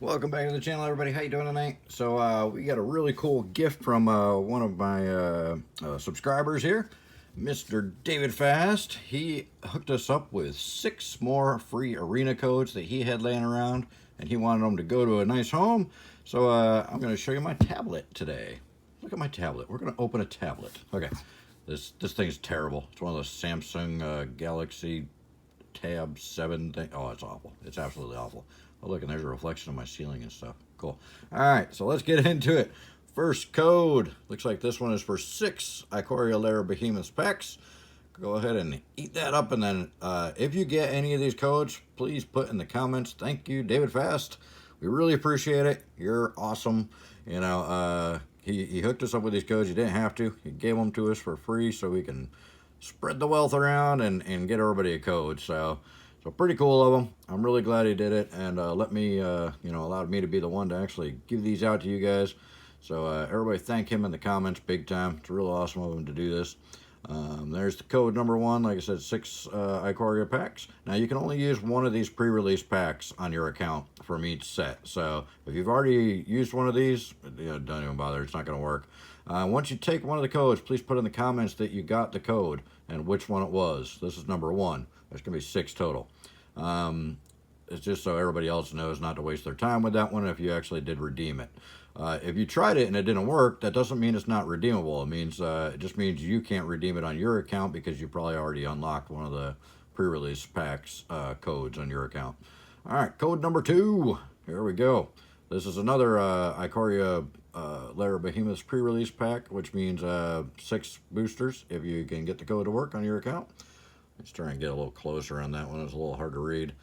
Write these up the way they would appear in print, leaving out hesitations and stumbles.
Welcome back to the channel, everybody. How you doing tonight? So we got a really cool gift from one of my subscribers here, Mr. David Fast. He hooked us up with 6 more free arena codes that he had laying around, and he wanted them to go to a nice home. So I'm going to show you my tablet today. Look at my tablet. We're going to open a tablet. Okay, this thing's terrible. It's one of those Samsung Galaxy Tab 7 thing. Oh, it's awful. It's absolutely awful. Oh, look, and there's a reflection of my ceiling and stuff. Cool. All right, so let's get into it. First code. Looks like this one is for 6 Ikoria Lair Behemoths packs. Go ahead and eat that up, and then if you get any of these codes, please put in the comments, thank you, David Fast. We really appreciate it. You're awesome. You know, he hooked us up with these codes. You didn't have to. He gave them to us for free so we can spread the wealth around and get everybody a code. So pretty cool of him. I'm really glad he did it, and let me, allowed me to be the one to actually give these out to you guys. So everybody thank him in the comments big time. It's real awesome of him to do this. There's the code number 1. Like I said, 6 Ikoria packs. Now you can only use one of these pre-release packs on your account from each set. So if you've already used one of these, don't even bother. It's not going to work. Once you take one of the codes, please put in the comments that you got the code and which one it was. This is number 1. There's going to be 6 total. It's just so everybody else knows not to waste their time with that one if you actually did redeem it. If you tried it and it didn't work, that doesn't mean it's not redeemable. It just means you can't redeem it on your account because you probably already unlocked one of the pre-release packs codes on your account. All right, code number 2. Here we go. This is another Ikoria Lair Behemoths pre-release pack, which means 6 boosters if you can get the code to work on your account. Let's try and get a little closer on that one. It's a little hard to read.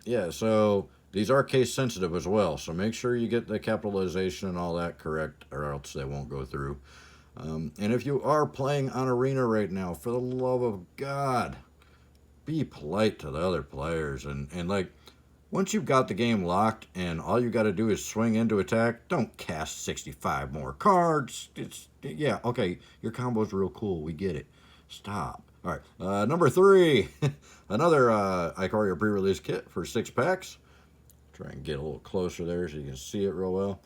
Yeah, so these are case sensitive as well, so make sure you get the capitalization and all that correct, or else they won't go through. And if you are playing on Arena right now, for the love of God, be polite to the other players. And like, once you've got the game locked and all you got to do is swing into attack, don't cast 65 more cards. Yeah, okay, your combo's real cool. We get it. Stop. All right, number 3, another Ikoria pre-release kit for 6 packs. Try and get a little closer there so you can see it real well.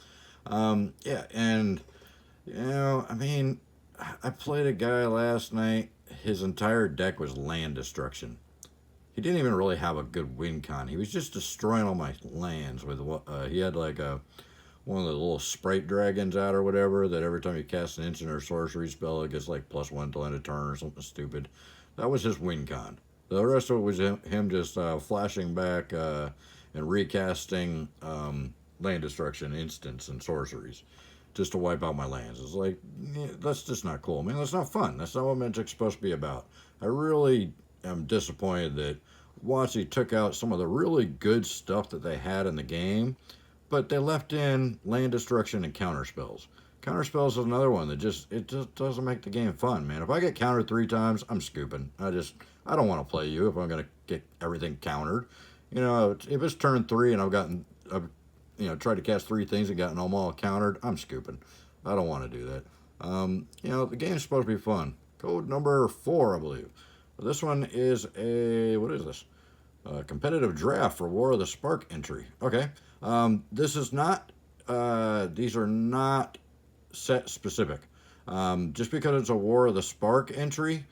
Yeah, and, I played a guy last night. His entire deck was land destruction. He didn't even really have a good win con. He was just destroying all my lands with what he had like one of the little sprite dragons out or whatever, that every time you cast an instant or sorcery spell, it gets like +1 to end a turn or something stupid. That was his win con. The rest of it was him just flashing back and recasting land destruction instants and sorceries just to wipe out my lands. It's like, that's just not cool, man. That's not fun. That's not what Magic's supposed to be about. I really am disappointed that WotC took out some of the really good stuff that they had in the game, but they left in land destruction and counter spells. Counter spells is another one that just doesn't make the game fun, man. If I get countered 3 times, I'm scooping. I don't want to play you if I'm gonna get everything countered. If it's turn 3 and I've tried to cast 3 things and gotten them all countered, I'm scooping. I don't want to do that. The game's supposed to be fun. Code number 4, I believe. This one is what is this? Competitive draft for War of the Spark entry. Okay. This is not, these are not set specific. Just because it's a War of the Spark entry,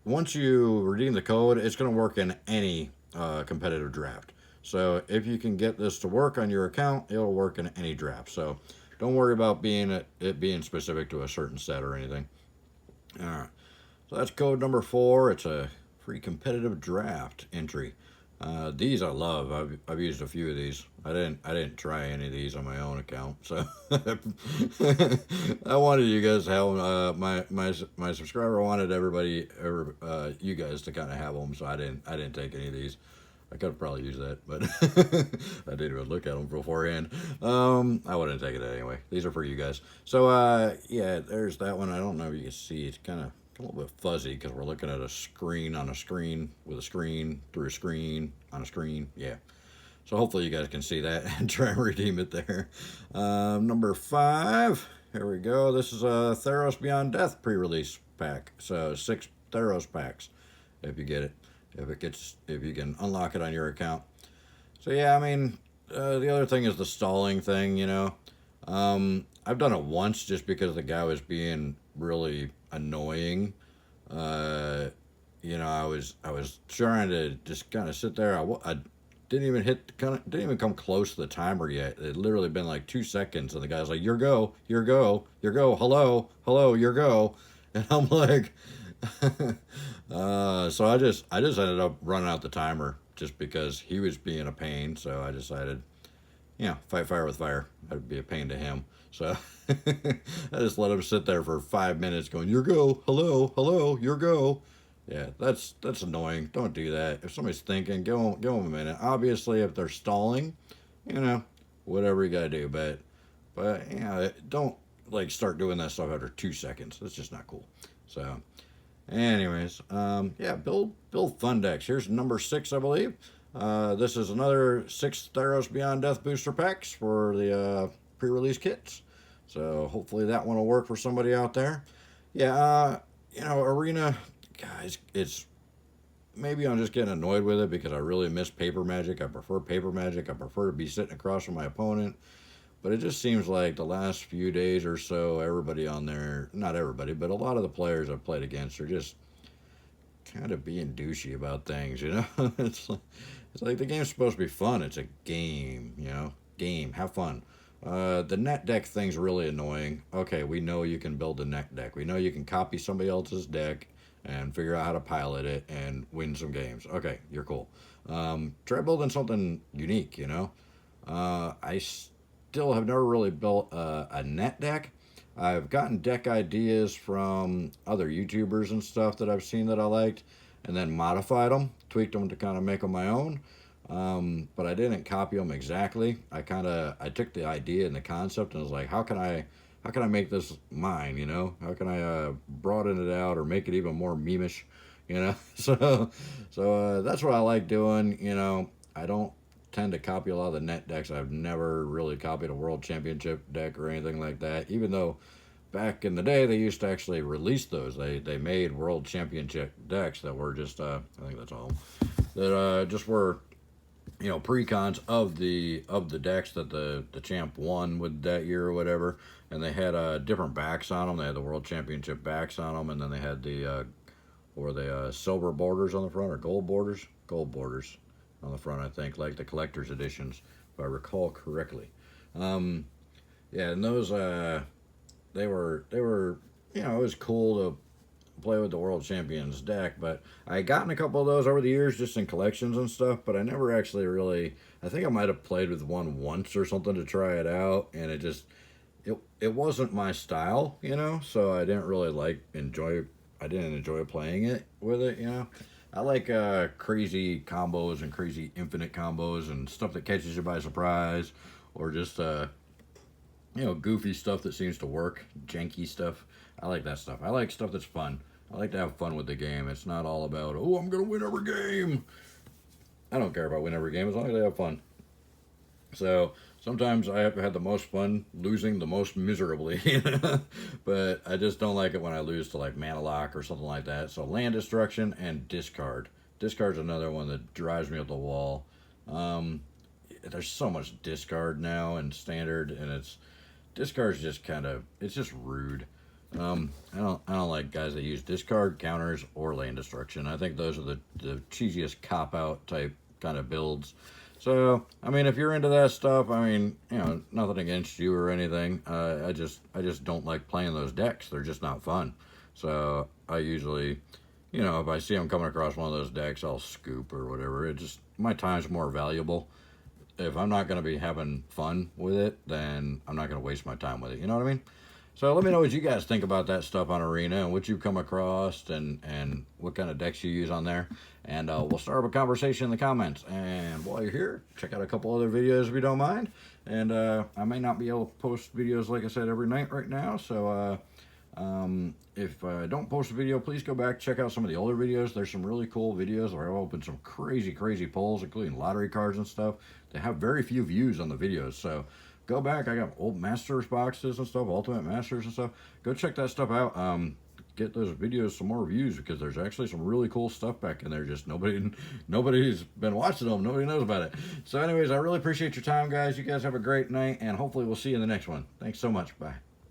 once you redeem the code, it's going to work in any competitive draft. So if you can get this to work on your account, it'll work in any draft. So don't worry about it being specific to a certain set or anything. All right. So that's code number 4. It's a free competitive draft entry. These I love. I've used a few of these. I didn't try any of these on my own account, so I wanted you guys to have my subscriber wanted you guys to kind of have them, so I didn't take any of these. I could have probably used that, but I didn't even look at them beforehand. I wouldn't take it anyway. These are for you guys. So yeah, there's that one. I don't know if you can see. It's kind of a little bit fuzzy because we're looking at a screen on a screen with a screen through a screen on a screen. Yeah. So hopefully you guys can see that and try and redeem it there. Number 5. Here we go. This is a Theros Beyond Death pre-release pack. So 6 Theros packs if you get it. If you can unlock it on your account. So yeah, the other thing is the stalling thing, you know. I've done it once just because the guy was being really annoying. Uh, you know, I was trying to just kind of sit there. I didn't even didn't even come close to the timer yet. It literally been like 2 seconds, and the guy's like, "Your go, your go, your go. Hello, hello, your go," and I'm like, so I just ended up running out the timer just because he was being a pain. So I decided, fight fire with fire. I'd be a pain to him. So I just let him sit there for 5 minutes going, "Your go, hello, hello, your go." Yeah, that's annoying. Don't do that. If somebody's thinking, give them a minute. Obviously, if they're stalling, you know, whatever you gotta do. But don't like start doing that stuff after 2 seconds. That's just not cool. So, anyways, yeah, build fun decks. Here's number 6, I believe. This is another 6 Theros Beyond Death booster packs for the pre-release kits. So hopefully that one will work for somebody out there. Yeah, Arena, guys, it's maybe I'm just getting annoyed with it because I really miss paper magic. I prefer paper magic. I prefer to be sitting across from my opponent. But it just seems like the last few days or so, everybody on there, not everybody, but a lot of the players I've played against are just kind of being douchey about things, you know? It's like the game's supposed to be fun. It's a game, you know? Game, have fun. The net deck thing's really annoying. Okay, we know you can build a net deck. We know you can copy somebody else's deck and figure out how to pilot it and win some games. Okay, you're cool. Try building something unique, you know? I still have never really built a net deck. I've gotten deck ideas from other YouTubers and stuff that I've seen that I liked, and then modified them, tweaked them to kind of make them my own. But I didn't copy them exactly. I took the idea and the concept and was like, how can I make this mine? You know, how can I broaden it out or make it even more memeish? You know, so that's what I like doing. You know, I don't tend to copy a lot of the net decks. I've never really copied a world championship deck or anything like that, even though back in the day they used to actually release those. They made world championship decks that were just I think that's all that just were precons of the decks that the champ won with that year or whatever, and they had different backs on them. They had the world championship backs on them, and then they had the silver borders on the front, or gold borders on the front, I think, like the collector's editions, if I recall correctly. Yeah, and those they were it was cool to play with the world champions deck, but I gotten a couple of those over the years just in collections and stuff, but I never actually really, I think I might have played with one once or something to try it out, and it wasn't my style, so I didn't really I didn't enjoy playing it with it, I like crazy combos and crazy infinite combos and stuff that catches you by surprise, or just goofy stuff that seems to work, janky stuff. I like that stuff. I like stuff that's fun. I like to have fun with the game. It's not all about, oh, I'm going to win every game. I don't care if I win every game as long as I have fun. So sometimes I have had the most fun losing the most miserably, but I just don't like it when I lose to like mana lock or something like that. So land destruction and discard. Discard's another one that drives me up the wall. There's so much discard now in standard, and discard's just it's just rude. I don't like guys that use discard, counters, or land destruction. I think those are the cheesiest cop out type kind of builds. So I mean, if you're into that stuff, I mean, nothing against you or anything. I just don't like playing those decks. They're just not fun. So I usually, if I see them coming across one of those decks, I'll scoop or whatever. My time's more valuable. If I'm not going to be having fun with it, then I'm not going to waste my time with it. You know what I mean? So let me know what you guys think about that stuff on Arena and what you've come across and what kind of decks you use on there. And we'll start up a conversation in the comments. And while you're here, check out a couple other videos if you don't mind. And I may not be able to post videos, like I said, every night right now. So if I don't post a video, please go back, check out some of the older videos. There's some really cool videos where I've opened some crazy polls, including lottery cards and stuff. They have very few views on the videos. So go back. I got old Masters boxes and stuff, Ultimate Masters and stuff. Go check that stuff out. get those videos some more views, because there's actually some really cool stuff back in there. Just nobody's been watching them. Nobody knows about it. So anyways, I really appreciate your time, guys. You guys have a great night, and hopefully we'll see you in the next one. Thanks so much. Bye.